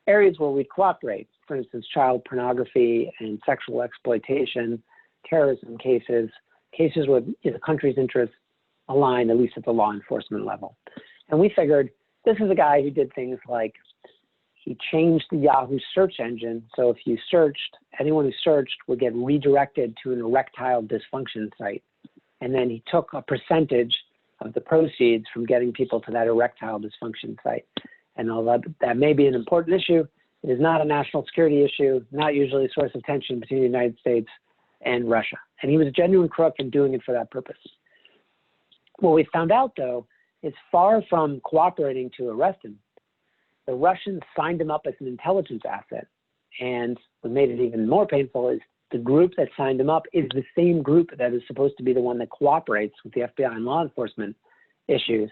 areas where we cooperate. For instance, child pornography and sexual exploitation, terrorism cases where the country's interests align, at least at the law enforcement level. And we figured this is a guy who did things like he changed the Yahoo search engine. So if you searched, anyone who searched would get redirected to an erectile dysfunction site. And then he took a percentage of the proceeds from getting people to that erectile dysfunction site. And although that may be an important issue, it is not a national security issue, not usually a source of tension between the United States and Russia. And he was a genuine crook and doing it for that purpose. What we found out, though, is far from cooperating to arrest him, the Russians signed him up as an intelligence asset. And what made it even more painful is the group that signed him up is the same group that is supposed to be the one that cooperates with the FBI and law enforcement issues.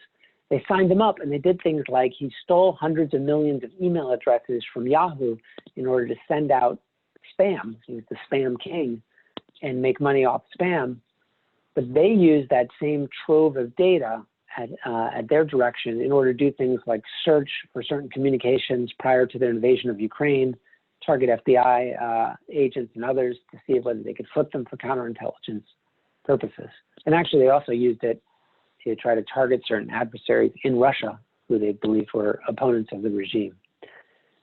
They signed him up and they did things like he stole hundreds of millions of email addresses from Yahoo in order to send out spam. He was the spam king and make money off spam. But they used that same trove of data at their direction in order to do things like search for certain communications prior to their invasion of Ukraine, target FBI agents and others to see whether they could flip them for counterintelligence purposes. And actually, they also used it to try to target certain adversaries in Russia who they believe were opponents of the regime.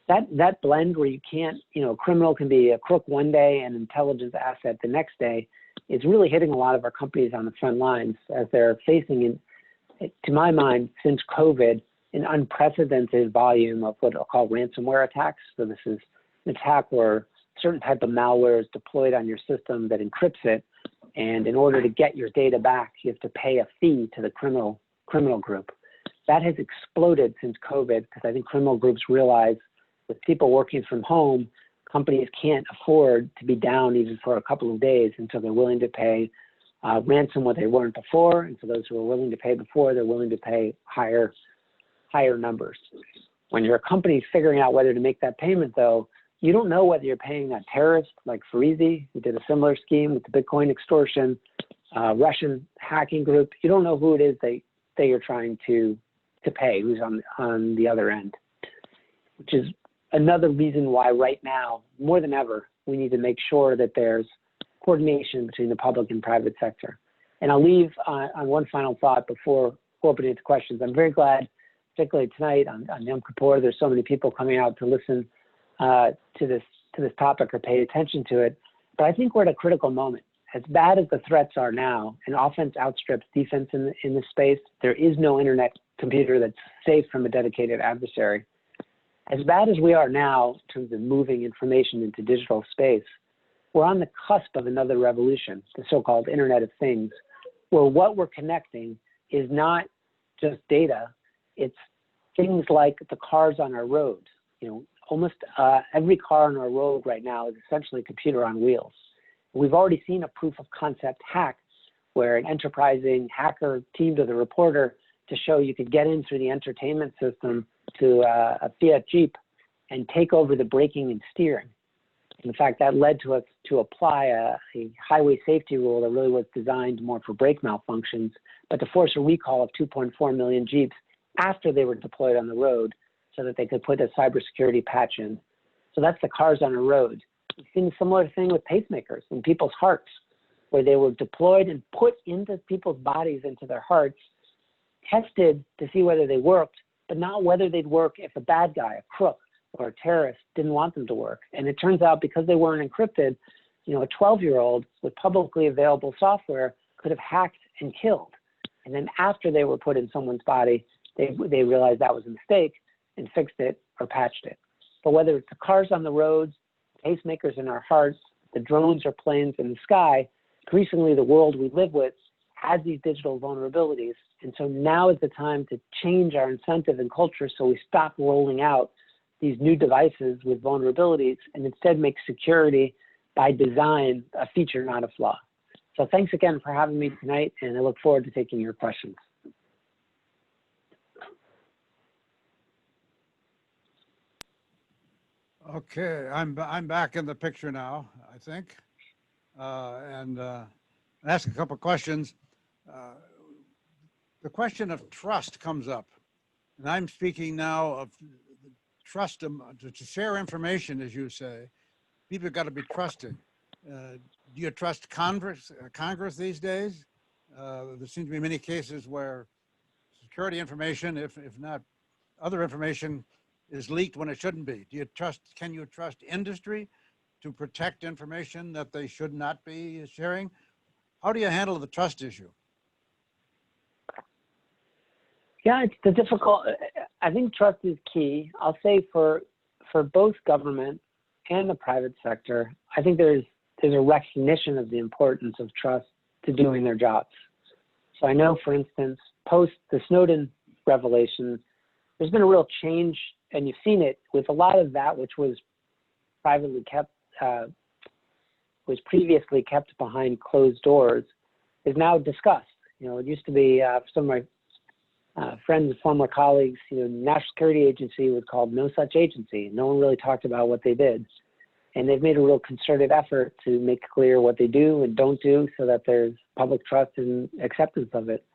That blend where you can't, a criminal can be a crook one day and intelligence asset the next day is really hitting a lot of our companies on the front lines as they're facing, to my mind, since COVID, an unprecedented volume of what I'll call ransomware attacks. So this is an attack where a certain type of malware is deployed on your system that encrypts it. And in order to get your data back, you have to pay a fee to the criminal group. That has exploded since COVID because I think criminal groups realize with people working from home, companies can't afford to be down even for a couple of days, and so they're willing to pay ransom what they weren't before. And for those who are willing to pay before, they're willing to pay higher numbers. When your company figuring out whether to make that payment, though, you don't know whether you're paying a terrorist like Farizi, who did a similar scheme with the Bitcoin extortion, Russian hacking group. You don't know who it is that you're trying to pay, who's on the other end, which is another reason why right now, more than ever, we need to make sure that there's coordination between the public and private sector. And I'll leave on one final thought before opening to questions. I'm very glad, particularly tonight on Yom Kippur, there's so many people coming out to listen to this topic or pay attention to it. But I think we're at a critical moment. As bad as the threats are now, and offense outstrips defense in this space, there is no internet computer that's safe from a dedicated adversary. As bad as we are now in terms of moving information into digital space, we're on the cusp of another revolution, the so-called Internet of Things, where what we're connecting is not just data, it's things like the cars on our road. Almost every car on our road right now is essentially a computer on wheels. We've already seen a proof of concept hack where an enterprising hacker teamed with a reporter to show you could get in through the entertainment system to a Fiat Jeep and take over the braking and steering. In fact, that led to us to apply a highway safety rule that really was designed more for brake malfunctions, but to force a recall of 2.4 million Jeeps after they were deployed on the road so that they could put a cybersecurity patch in. So that's the cars on a road. We've seen a similar thing with pacemakers in people's hearts, where they were deployed and put into people's bodies, into their hearts, tested to see whether they worked, but not whether they'd work if a bad guy, a crook, or a terrorist didn't want them to work. And it turns out because they weren't encrypted, a 12-year-old with publicly available software could have hacked and killed. And then after they were put in someone's body, they realized that was a mistake and fixed it or patched it. But whether it's the cars on the roads, pacemakers in our hearts, the drones or planes in the sky, increasingly the world we live with has these digital vulnerabilities. And so now is the time to change our incentive and culture so we stop rolling out these new devices with vulnerabilities and instead make security by design a feature, not a flaw. So thanks again for having me tonight, and I look forward to taking your questions. Okay, I'm back in the picture now, I think, and ask a couple of questions. The question of trust comes up, and I'm speaking now of trust to share information, as you say. People have got to be trusted. Do you trust Congress these days? There seem to be many cases where security information, if not other information, is leaked when it shouldn't be. Can you trust industry to protect information that they should not be sharing? How do you handle the trust issue? Yeah, it's the difficult, I think trust is key. I'll say for both government and the private sector, I think there's a recognition of the importance of trust to doing their jobs. So I know, for instance, post the Snowden revelation, there's been a real change, and you've seen it with a lot of that which was privately kept, was previously kept behind closed doors, is now discussed. It used to be some of my friends and former colleagues, National Security Agency was called no such agency. No one really talked about what they did. And they've made a real concerted effort to make clear what they do and don't do so that there's public trust and acceptance of it.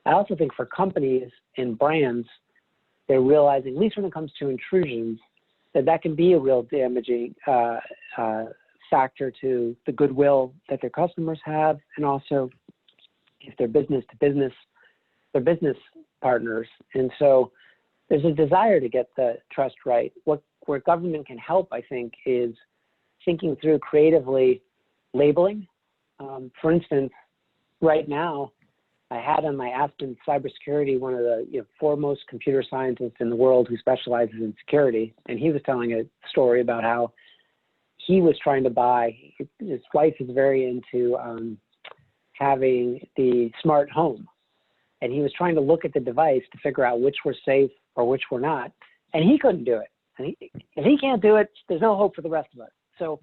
I also think for companies and brands, they're realizing, at least when it comes to intrusions, that can be a real damaging factor to the goodwill that their customers have, and also if they're business to business, their business partners. And so there's a desire to get the trust right. Where government can help, I think, is thinking through creatively labeling. For instance, right now, I had on my Aspen Cybersecurity one of the foremost computer scientists in the world who specializes in security, and he was telling a story about how he was trying to buy, his wife is very into having the smart home, and he was trying to look at the device to figure out which were safe or which were not, and he couldn't do it. And if he can't do it, there's no hope for the rest of us. So,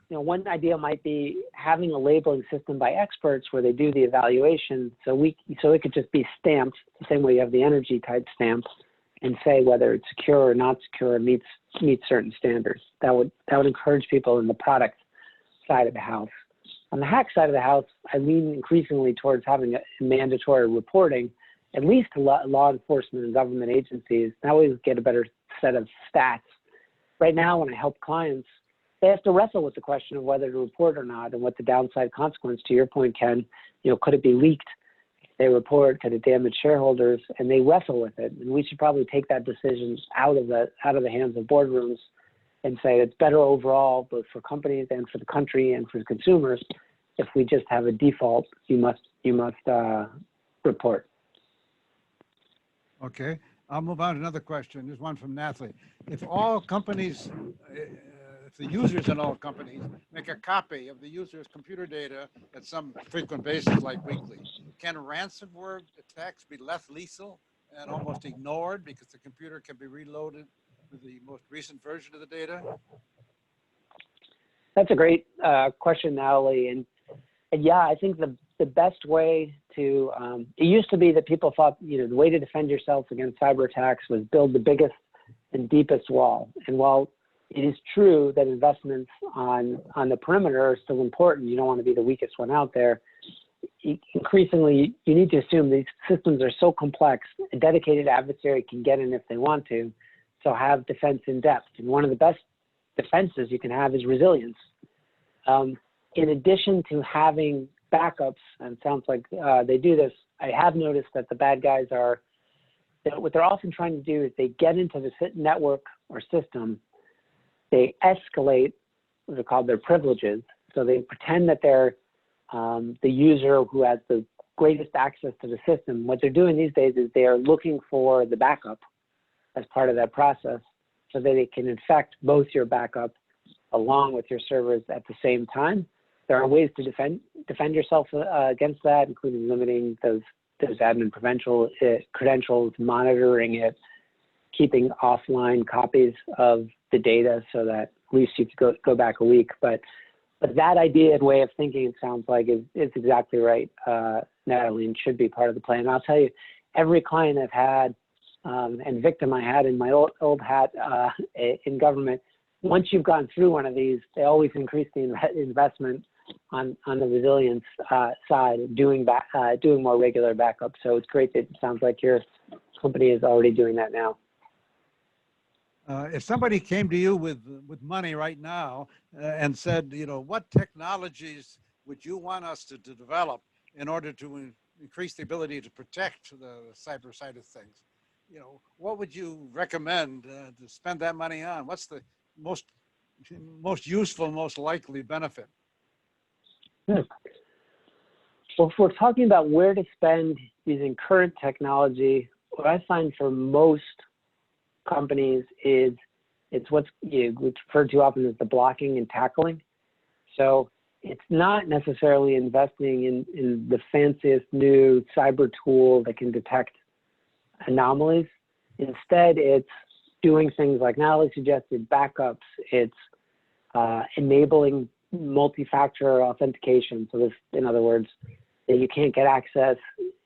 one idea might be having a labeling system by experts where they do the evaluation, so it could just be stamped the same way you have the energy type stamp, and say whether it's secure or not secure, meets certain standards. That would encourage people in the product side of the house. On the hack side of the house, I lean increasingly towards having a mandatory reporting, at least to law enforcement and government agencies. That way we get a better set of stats. Right now, when I help clients, they have to wrestle with the question of whether to report or not, and what the downside consequence, to your point, Ken, could it be leaked? If they report, could it damage shareholders? And they wrestle with it. And we should probably take that decision out of the hands of boardrooms and say it's better overall, both for companies and for the country and for consumers, if we just have a default, you must report. Okay, I'll move on to another question. There's one from Nathalie. If all companies the users in all companies make a copy of the user's computer data at some frequent basis, like weekly. Can ransomware attacks be less lethal and almost ignored because the computer can be reloaded with the most recent version of the data? That's a great question, Natalie. And yeah, I think the best way to, it used to be that people thought, the way to defend yourself against cyber attacks was build the biggest and deepest wall. And while it is true that investments on the perimeter are still important, you don't want to be the weakest one out there, increasingly, you need to assume these systems are so complex, a dedicated adversary can get in if they want to, so have defense in depth. And one of the best defenses you can have is resilience. In addition to having backups, and it sounds like they do this, I have noticed that the bad guys what they're often trying to do is they get into the network or system, they escalate what are called their privileges. So they pretend that they're the user who has the greatest access to the system. What they're doing these days is they are looking for the backup as part of that process so that it can infect both your backup along with your servers at the same time. There are ways to defend yourself against that, including limiting those admin credentials, monitoring it, keeping offline copies of the data so that at least you could go back a week. But that idea and way of thinking, it sounds like, is exactly right, Natalie, and should be part of the plan. And I'll tell you, every client I've had and victim I had in my old hat in government, once you've gone through one of these, they always increase the investment on the resilience side, doing more regular backup. So it's great that it sounds like your company is already doing that now. If somebody came to you with money right now and said, what technologies would you want us to develop in order to increase the ability to protect the cyber side of things? What would you recommend to spend that money on? What's the most useful, most likely benefit? Well, if we're talking about where to spend using current technology, what I find for most companies is it's what's referred to often as the blocking and tackling. So it's not necessarily investing in the fanciest new cyber tool that can detect anomalies. Instead, it's doing things like Natalie suggested, backups. It's enabling multi-factor authentication. So this, in other words, that you can't get access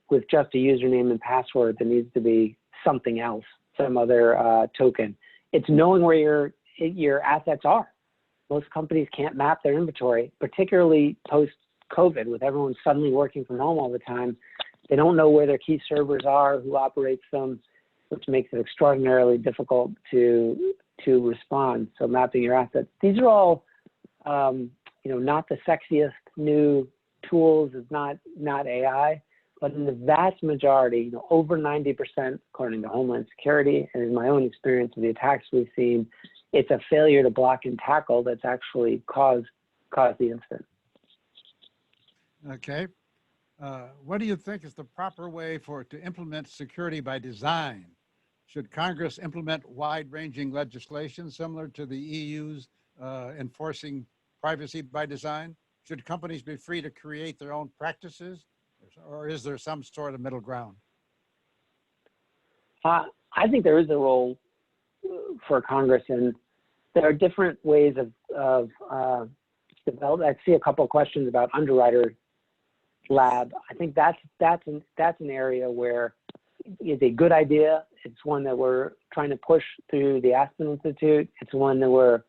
with just a username and password. There needs to be something else, some other token. It's knowing where your assets are. Most companies can't map their inventory, particularly post-COVID, with everyone suddenly working from home all the time. They don't know where their key servers are, who operates them, which makes it extraordinarily difficult to respond. So mapping your assets. These are all, not the sexiest new tools. It's not AI, but in the vast majority, over 90%, according to Homeland Security, and in my own experience of the attacks we've seen, it's a failure to block and tackle that's actually caused the incident. Okay. What do you think is the proper way to implement security by design? Should Congress implement wide-ranging legislation similar to the EU's enforcing privacy by design? Should companies be free to create their own practices, or is there some sort of middle ground? I think there is a role for Congress, and there are different ways of development. I see a couple of questions about underwriter lab. I think that's an area where it's a good idea. It's one that we're trying to push through the Aspen Institute. It's one that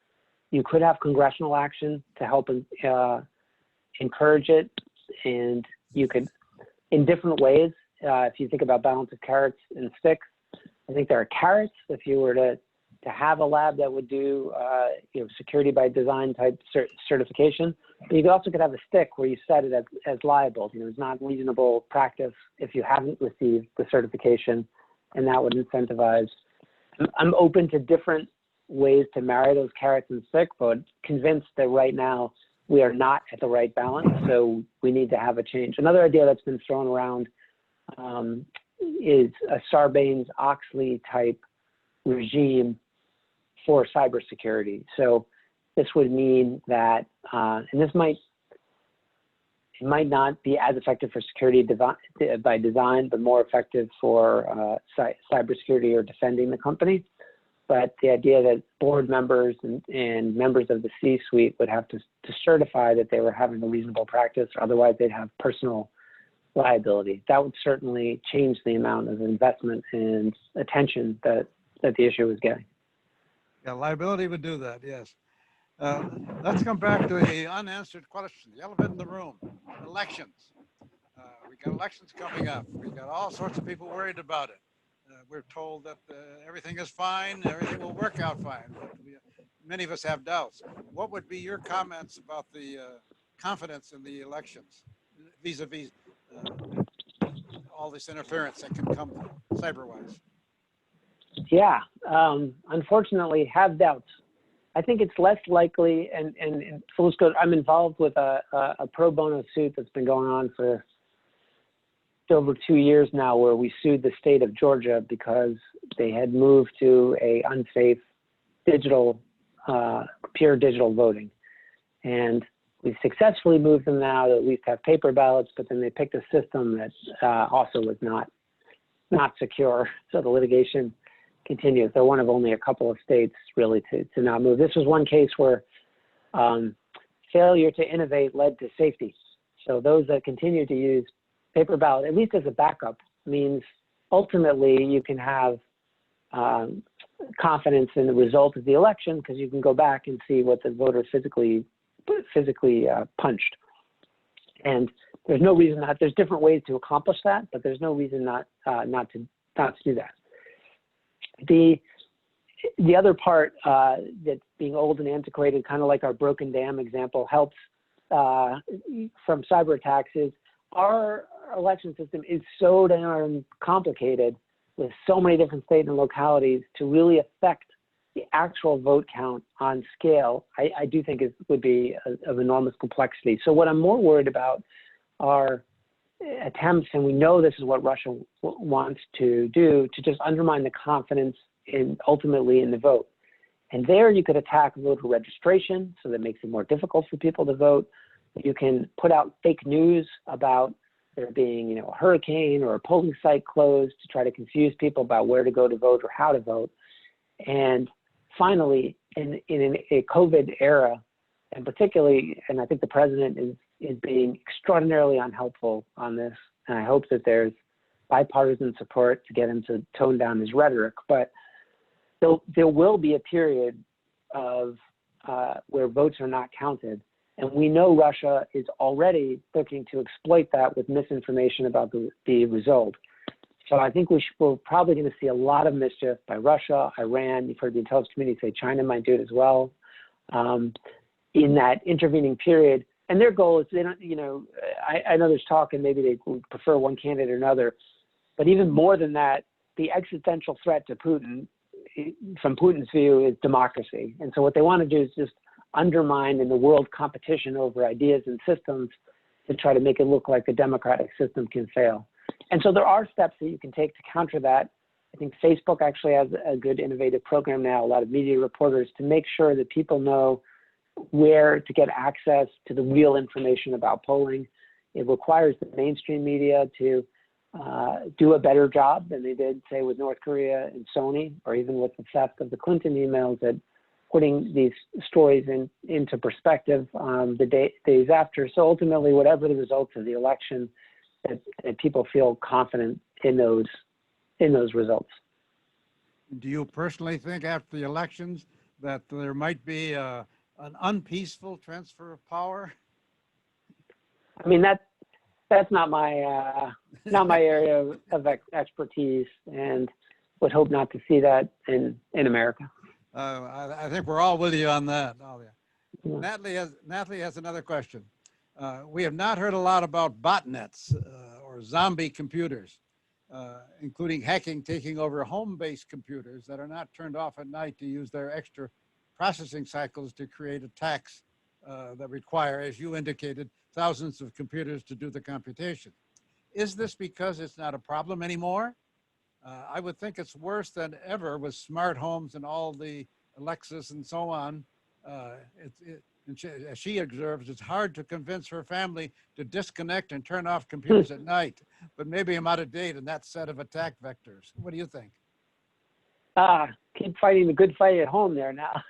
you could have congressional action to help encourage it, and you could, in different ways, if you think about balance of carrots and sticks, I think there are carrots if you were to have a lab that would do security by design type certification. But you also could have a stick where you set it as liable. It's not reasonable practice if you haven't received the certification, and that would incentivize. I'm open to different ways to marry those carrots and sticks, but convinced that right now we are not at the right balance, so we need to have a change. Another idea that's been thrown around is a Sarbanes-Oxley type regime for cybersecurity. So this would mean that, and this might not be as effective for security by design, but more effective for cybersecurity or defending the company. But the idea that board members and members of the C-suite would have to certify that they were having a reasonable practice, or otherwise they'd have personal liability. That would certainly change the amount of investment and attention that the issue was getting. Yeah, liability would do that, yes. Let's come back to the unanswered question, the elephant in the room, elections. We got elections coming up. We got all sorts of people worried about it. We're told that everything is fine, everything will work out fine. But many of us have doubts. What would be your comments about the confidence in the elections vis-a-vis all this interference that can come cyber-wise? Yeah, unfortunately, have doubts. I think it's less likely, and so let's go. I'm involved with a pro bono suit that's been going on for over 2 years now, where we sued the state of Georgia because they had moved to a unsafe digital, pure digital voting. And we successfully moved them now to at least have paper ballots, but then they picked a system that also was not secure. So the litigation continues. They're one of only a couple of states really to not move. This was one case where failure to innovate led to safety. So those that continue to use paper ballot, at least as a backup, means ultimately you can have confidence in the result of the election because you can go back and see what the voter physically punched. And there's no reason not. There's different ways to accomplish that, but there's no reason not to do that. The other part that being old and antiquated, kind of like our broken dam example, helps from cyber attacks is our election system is so darn complicated with so many different states and localities to really affect the actual vote count on scale. I do think it would be of enormous complexity. So what I'm more worried about are attempts, and we know this is what Russia wants to do, to just undermine the confidence ultimately in the vote. And there you could attack voter registration, so that makes it more difficult for people to vote. You can put out fake news about there being, a hurricane or a polling site closed to try to confuse people about where to go to vote or how to vote. And finally, in a COVID era, and particularly, and I think the president is being extraordinarily unhelpful on this, and I hope that there's bipartisan support to get him to tone down his rhetoric, but there will be a period of where votes are not counted. And we know Russia is already looking to exploit that with misinformation about the result. So I think we're probably going to see a lot of mischief by Russia, Iran. You've heard the intelligence community say China might do it as well in that intervening period. And their goal is, they don't, I know there's talk and maybe they would prefer one candidate or another, but even more than that, the existential threat to Putin, from Putin's view, is democracy. And so what they want to do is just undermine in the world competition over ideas and systems to try to make it look like the democratic system can fail. And so there are steps that you can take to counter that. I think Facebook actually has a good innovative program now, a lot of media reporters, to make sure that people know where to get access to the real information about polling. It requires the mainstream media to do a better job than they did, say, with North Korea and Sony, or even with the theft of the Clinton emails, at putting these stories into perspective the days after. So ultimately, whatever the results of the election, that people feel confident in those results. Do you personally think after the elections that there might be an unpeaceful transfer of power? I mean, that's not my area of expertise, and would hope not to see that in America. I think we're all with you on that. Yeah. Natalie has another question. We have not heard a lot about botnets or zombie computers, including hacking taking over home-based computers that are not turned off at night to use their extra processing cycles to create attacks that require, as you indicated, thousands of computers to do the computation. Is this because it's not a problem anymore? I would think it's worse than ever with smart homes and all the Alexas and so on. And as she observes, it's hard to convince her family to disconnect and turn off computers at night, but maybe I'm out of date in that set of attack vectors. What do you think? Keep fighting the good fight at home there now.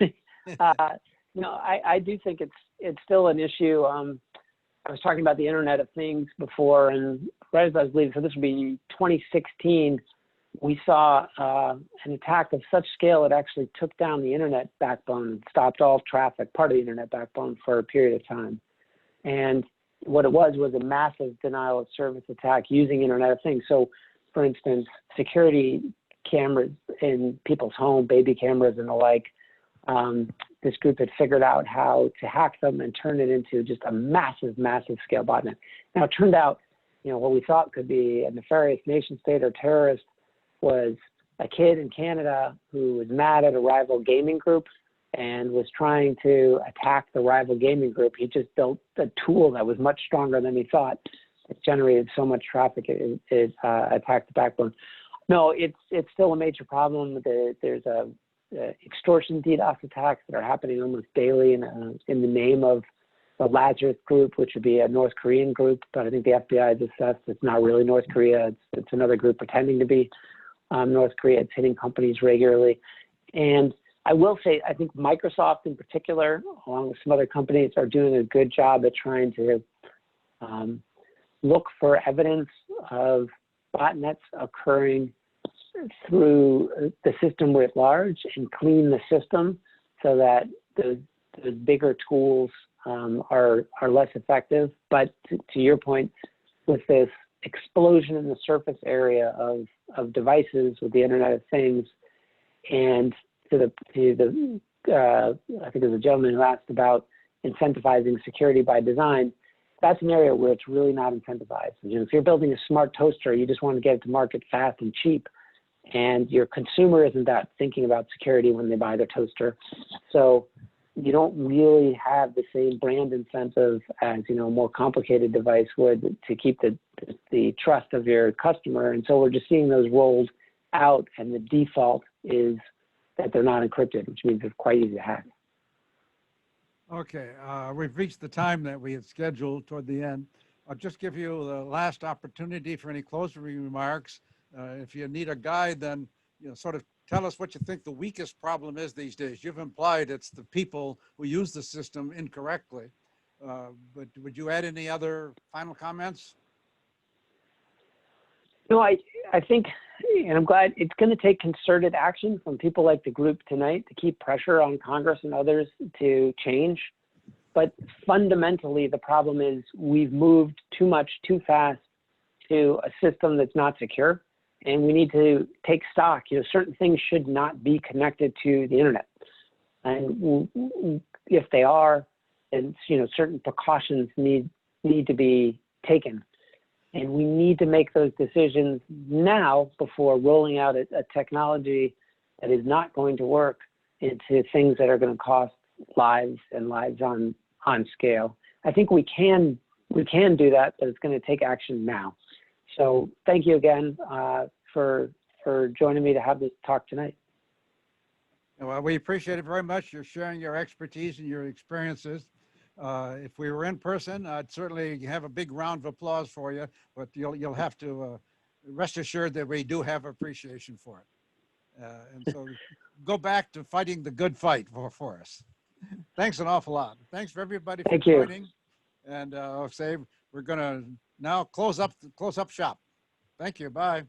I do think it's still an issue. I was talking about the Internet of Things before, and right as I was leaving, so this would be 2016, we saw an attack of such scale it actually took down the internet backbone and stopped all traffic, part of the internet backbone, for a period of time. And what it was a massive denial of service attack using Internet of Things. So, for instance, security cameras in people's home, baby cameras and the like, this group had figured out how to hack them and turn it into just a massive, massive scale botnet. Now, it turned out, what we thought could be a nefarious nation state or terrorist was a kid in Canada who was mad at a rival gaming group and was trying to attack the rival gaming group. He just built a tool that was much stronger than he thought. It generated so much traffic, it attacked the backbone. No, it's still a major problem. There's extortion DDoS attacks that are happening almost daily in the name of the Lazarus group, which would be a North Korean group, but I think the FBI has assessed it's not really North Korea. It's another group pretending to be North Korea. It's hitting companies regularly. And I will say, I think Microsoft in particular, along with some other companies, are doing a good job at trying to look for evidence of botnets occurring through the system writ large and clean the system so that the bigger tools are less effective. But to your point, with this explosion in the surface area of devices with the Internet of Things, and I think there's a gentleman who asked about incentivizing security by design. That's an area where it's really not incentivized. If you're building a smart toaster, you just want to get it to market fast and cheap, and your consumer isn't that thinking about security when they buy their toaster. So you don't really have the same brand incentive as a more complicated device would to keep the trust of your customer. And so we're just seeing those rolled out, and the default is that they're not encrypted, which means it's quite easy to hack. Okay, we've reached the time that we had scheduled toward the end. I'll just give you the last opportunity for any closing remarks. If you need a guide, then sort of tell us what you think the weakest problem is these days. You've implied it's the people who use the system incorrectly, but would you add any other final comments? I think, and I'm glad, it's going to take concerted action from people like the group tonight to keep pressure on Congress and others to change. But fundamentally, the problem is we've moved too much, too fast to a system that's not secure. And we need to take stock. Certain things should not be connected to the internet. And if they are, then certain precautions need to be taken. And we need to make those decisions now before rolling out a technology that is not going to work into things that are going to cost lives and lives on scale. I think we can do that, but it's going to take action now. So thank you again for joining me to have this talk tonight. Well, we appreciate it very much. You're sharing your expertise and your experiences. If we were in person, I'd certainly have a big round of applause for you, but you'll have to rest assured that we do have appreciation for it. And so go back to fighting the good fight for us. Thanks an awful lot. Thanks for everybody for joining. And I'll say we're going to now close up shop. Thank you. Bye.